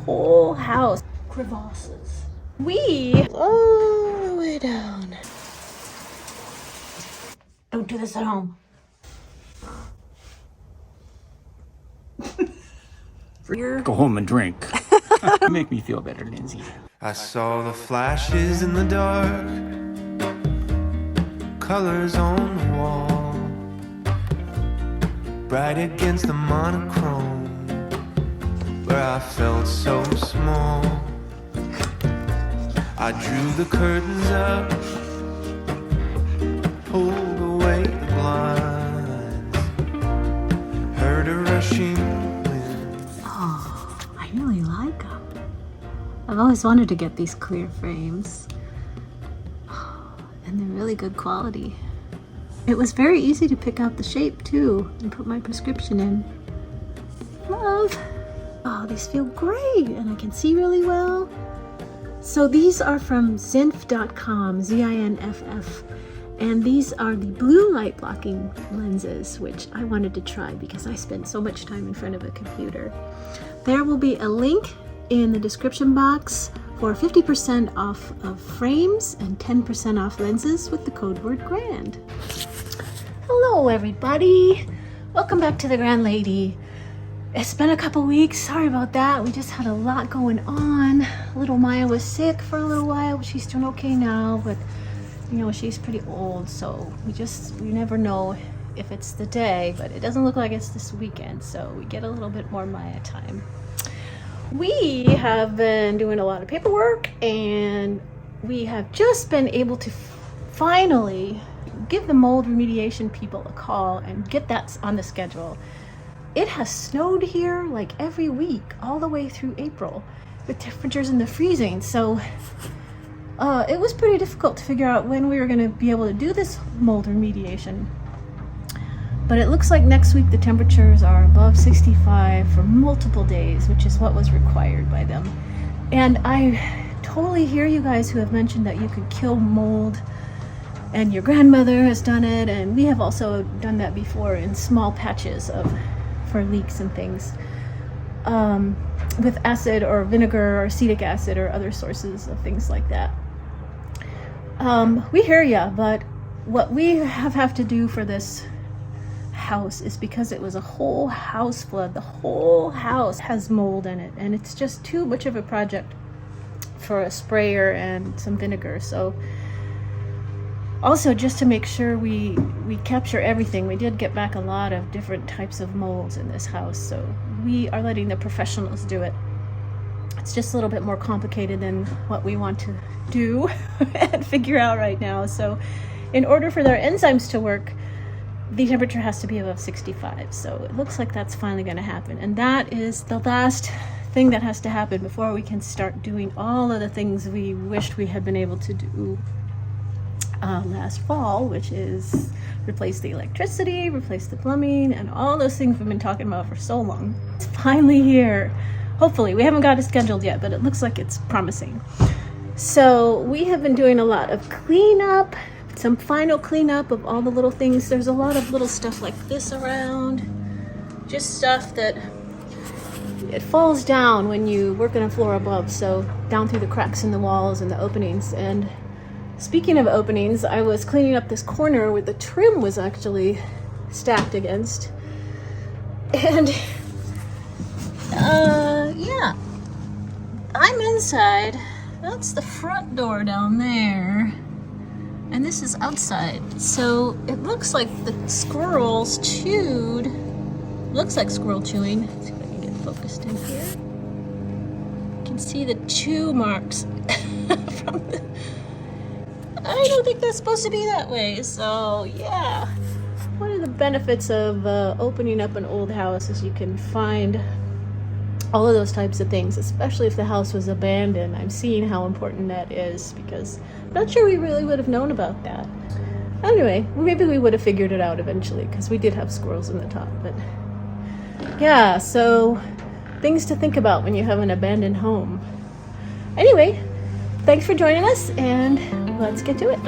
whole house. Crevasses. We all the way down. Don't do this at home. Go home and drink. Make me feel better, Lindsay. I saw the flashes in the dark, colors on the wall, bright against the monochrome, where I felt so small. I drew the curtains up, pulled away the blinds, heard a rushing wind. Oh, I really like them. I've always wanted to get these clear frames. And they're really good quality. It was very easy to pick out the shape too and put my prescription in. Love! Oh, these feel great and I can see really well. So these are from zinff.com, Z-I-N-F-F. And these are the blue light blocking lenses, which I wanted to try because I spend so much time in front of a computer. There will be a link in the description box for 50% off of frames and 10% off lenses with the code word GRAND. Hello everybody! Welcome back to the Grand Lady. It's been a couple weeks, sorry about that. We just had a lot going on. Little Maya was sick for a little while. She's doing okay now, but you know, she's pretty old, so we never know if it's the day, but it doesn't look like it's this weekend, so we get a little bit more Maya time. We have been doing a lot of paperwork and we have just been able to finally give the mold remediation people a call and get that on the schedule. It has snowed here like every week all the way through April with temperatures in the freezing, so it was pretty difficult to figure out when we were going to be able to do this mold remediation. But it looks like next week the temperatures are above 65 for multiple days, which is what was required by them. And I totally hear you guys who have mentioned that you could kill mold, and your grandmother has done it, and we have also done that before in small patches for leaks and things, with acid or vinegar or acetic acid or other sources of things like that. We hear ya, but what we have to do for this house is because it was a whole house flood. The whole house has mold in it, and it's just too much of a project for a sprayer and some vinegar. So also, just to make sure we capture everything, we did get back a lot of different types of molds in this house, so we are letting the professionals do it. It's just a little bit more complicated than what we want to do and figure out right now. So in order for their enzymes to work, the temperature has to be above 65. So it looks like that's finally going to happen. And that is the last thing that has to happen before we can start doing all of the things we wished we had been able to do last fall, which is replace the electricity, replace the plumbing, and all those things we've been talking about for so long. It's finally here. Hopefully. We haven't got it scheduled yet, but it looks like it's promising. So we have been doing a lot of cleanup, some final cleanup of all the little things. There's a lot of little stuff like this around, just stuff that it falls down when you work on a floor above, so down through the cracks in the walls and the openings. And speaking of openings, I was cleaning up this corner where the trim was actually stacked against, and yeah, I'm inside. That's the front door down there, and this is outside. So it looks like the squirrels chewed. Looks like squirrel chewing. Let's see if I can get focused in here. You can see the chew marks from the. I don't think that's supposed to be that way. So yeah, one of the benefits of opening up an old house is you can find all of those types of things, especially if the house was abandoned. I'm seeing how important that is because I'm not sure we really would have known about that. Anyway, maybe we would have figured it out eventually because we did have squirrels in the top. But yeah, so things to think about when you have an abandoned home. Anyway, thanks for joining us, and let's get to it.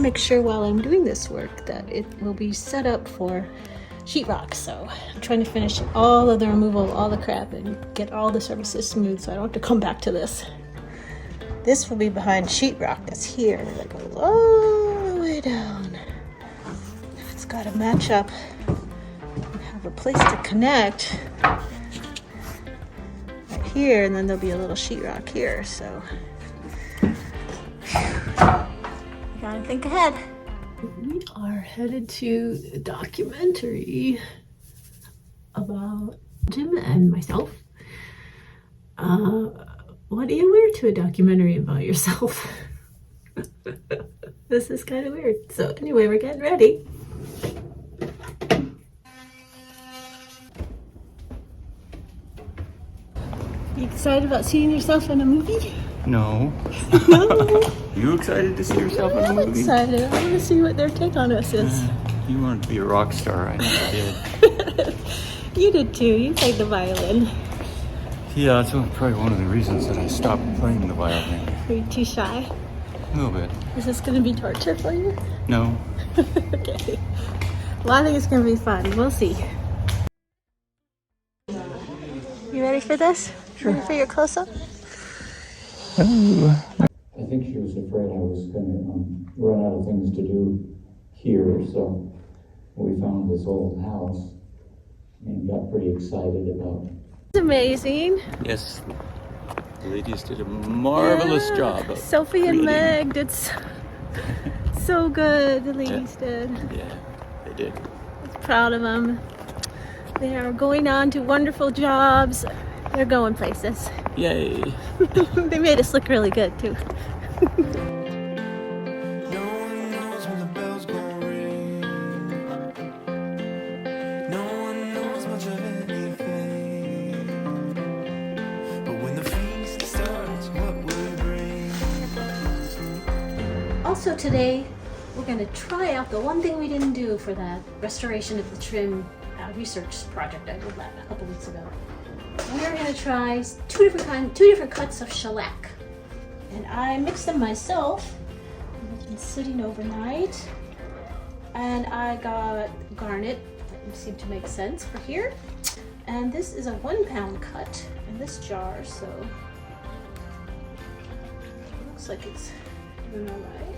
make sure while I'm doing this work that it will be set up for sheetrock. So I'm trying to finish all of the removal of all the crap and get all the surfaces smooth so I don't have to come back to this. This will be behind sheetrock that's here, that goes all the way down. It's got to match up and have a place to connect right here, and then there'll be a little sheetrock here. So you gotta think ahead. We are headed to a documentary about Jim and myself. What do you wear to a documentary about yourself? This is kind of weird. So anyway, we're getting ready. You excited about seeing yourself in a movie? No. You excited to see yourself in a I'm movie? excited. I want to see what their take on us is. You wanted to be a rock star, I know you did. You did too. You played the violin. Yeah, that's probably one of the reasons that I stopped playing the violin. Are you too shy? A little bit. Is this going to be torture for you? No. Okay. Well, I think it's going to be fun. We'll see. You ready for this? Sure. Ready for your close-up? Oh. I think she was afraid I was going to run out of things to do here, so we found this old house and got pretty excited about it. It's amazing. Yes. The ladies did a marvelous job of Sophie and creating- Meg did so good. The ladies did. Yeah, they did. I'm proud of them. They are going on to wonderful jobs. They're going places. Yay. They made us look really good too. No one knows when the bell's gonna ring. No one knows much of anything. But when the feast starts, what will it bring? Also today, we're going to try out the one thing we didn't do for that restoration of the trim research project I did a couple weeks ago. We're going to try two different cuts of shellac. And I mixed them myself. They've been sitting overnight. And I got garnet. That seemed to make sense for here. And this is a 1 pound cut in this jar, so it looks like it's doing all right.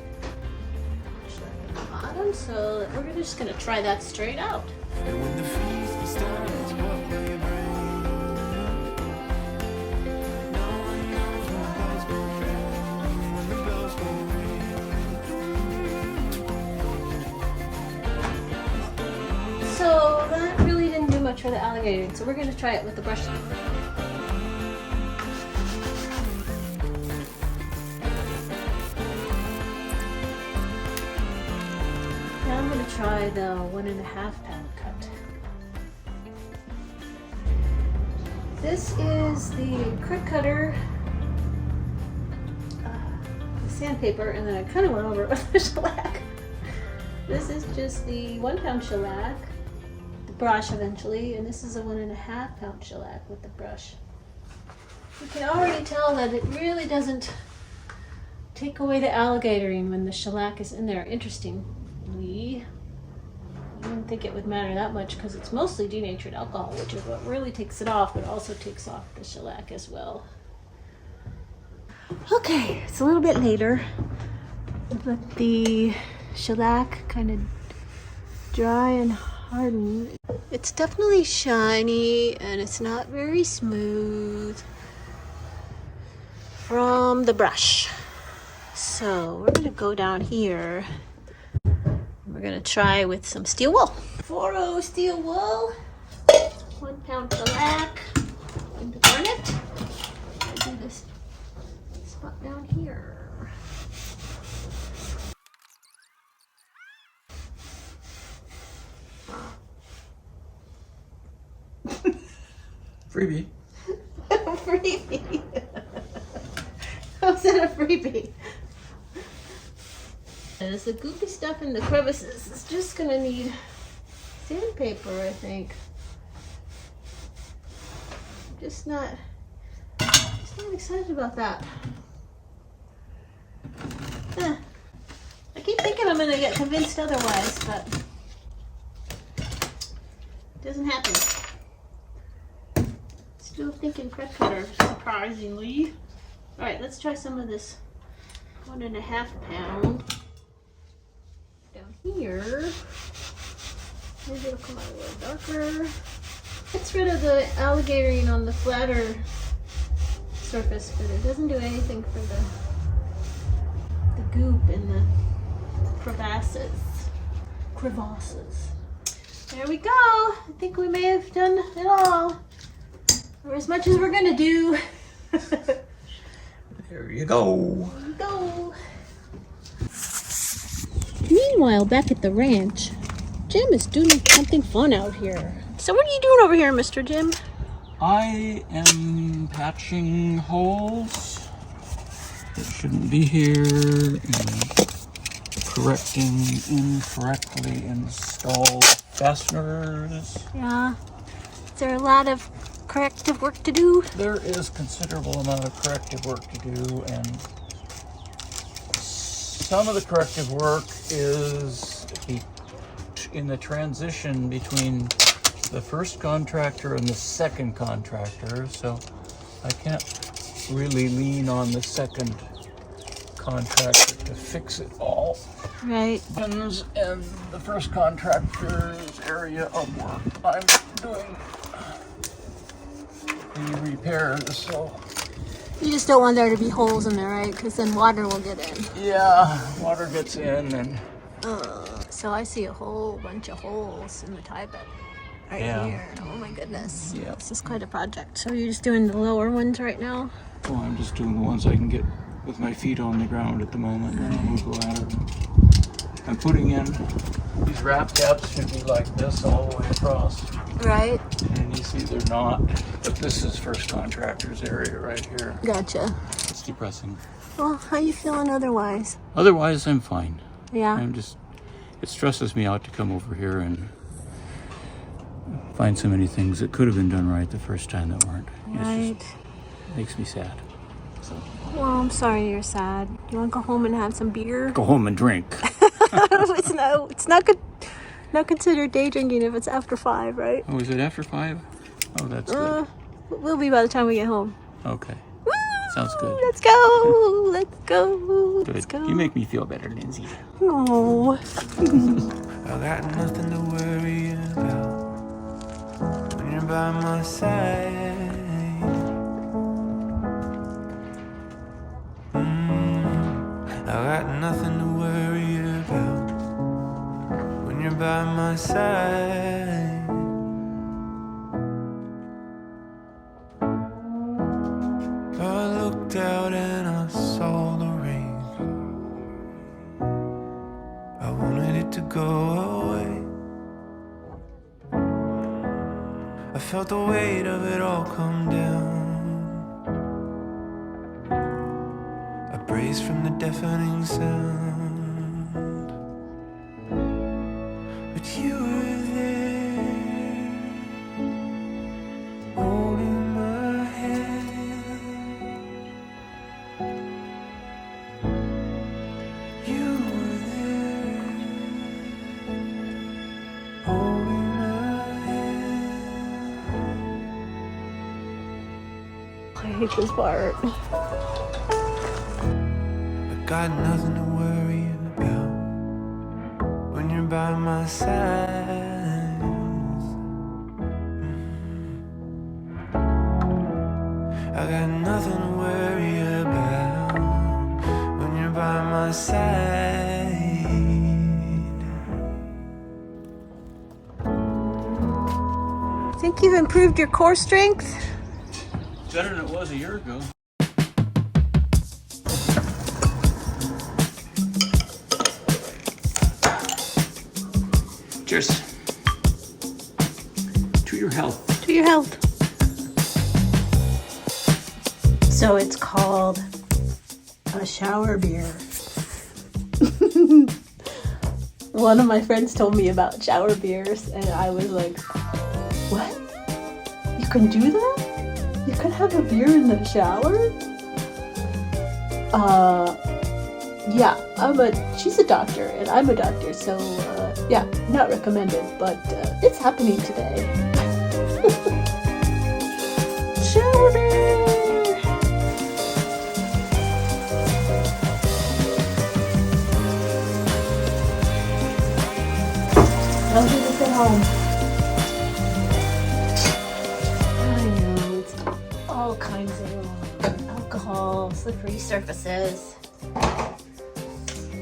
At the bottom, so we're just going to try that straight out. And when the feast starts, what will it bring? No one knows when the bell's gonna ring. When the bell's gonna ring. So that really didn't do much for the alligator, so we're going to try it with the brush. Now I'm going to try the 1.5 pound cut. This is the quick cutter, the sandpaper, and then I kind of went over it with the shellac. This is just the 1 pound shellac, the brush eventually, and this is a 1.5 pound shellac with the brush. You can already tell that it really doesn't take away the alligatoring when the shellac is in there. Interestingly, I didn't think it would matter that much because it's mostly denatured alcohol, which is what really takes it off, but also takes off the shellac as well. Okay, it's a little bit later. Let the shellac kind of dry and harden. It's definitely shiny and it's not very smooth from the brush. So we're gonna go down here. We're gonna try with some steel wool. 4-0 steel wool, 1 pound shellac, and the garnet. I'll do this spot down here. Freebie. Freebie. How's that a freebie? And it's the goopy stuff in the crevices. It's just gonna need sandpaper, I think. Just not excited about that. I keep thinking I'm I'm gonna get convinced otherwise, but it doesn't happen. Still thinking fret cutter, surprisingly. Alright, let's try some of this 1.5 pound. Down here. Maybe it'll come out a little darker. Gets rid of the alligatorine on the flatter surface, but it doesn't do anything for the goop in the crevasses. There we go. I think we may have done it all. Or as much as we're gonna do. There you go. There we go. Meanwhile, back at the ranch, Jim is doing something fun out here. So what are you doing over here, Mr. Jim? I am patching holes that shouldn't be here and correcting incorrectly installed fasteners. Yeah. Is there a lot of corrective work to do? There is considerable amount of corrective work to do, and some of the corrective work is in the transition between the first contractor and the second contractor, so I can't really lean on the second contractor to fix it all. Right. And the first contractor's area of work, I'm doing the repairs, so You just don't want there to be holes in there, right? Because then water will get in. yeah, water gets in and So I see a whole bunch of holes in the Tyvek right here. Oh my goodness. Yeah. This is quite a project. So you're just doing the lower ones right now? well, I'm just doing the ones I can get with my feet on the ground at the moment, and then we'll go at it. I'm putting in these wrap caps should be like this all the way across. Right. And you see they're not, but this is first contractor's area right here. Gotcha. It's depressing. Well, how you feeling otherwise? Otherwise, I'm fine. Yeah. It stresses me out to come over here and find so many things that could have been done right the first time that weren't. Right. It just makes me sad. So, Well, I'm sorry you're sad. You want to go home and have some beer? go home and drink. It's not good. Not considered day drinking if it's after 5, right? Oh, is it after 5? Oh, that's good. We'll be by the time we get home. Okay. Sounds good. Let's go. Let's go. Good. Let's go. You make me feel better, Lindsay. Oh. I got nothing to worry about when you're by my side. I got nothing to worry about when you're by my side. I looked out and I saw the rain. I wanted it to go away. I felt the weight of it all come down. I braced from the deafening sound, but you were there, holding my hand. You were there, holding my hand. I hate this part. Got nothing to worry about when you're by my side. I got nothing to worry about when you're by my side. Think you've improved your core strength? Better than it was a year ago. Cheers. To your health. To your health. So it's called a shower beer. One of my friends told me about shower beers, and I was like, what? You can do that? You can have a beer in the shower? Yeah, she's a doctor and I'm a doctor, so yeah, not recommended, but it's happening today. Shower bear! Don't do this at home. I know, it's all kinds of alcohol, slippery surfaces.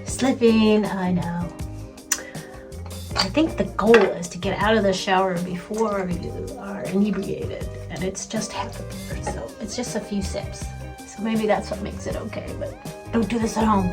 Slipping, I know. I think the goal is to get out of the shower before you are inebriated, and it's just half a beer, so it's just a few sips. So maybe that's what makes it okay, but don't do this at home.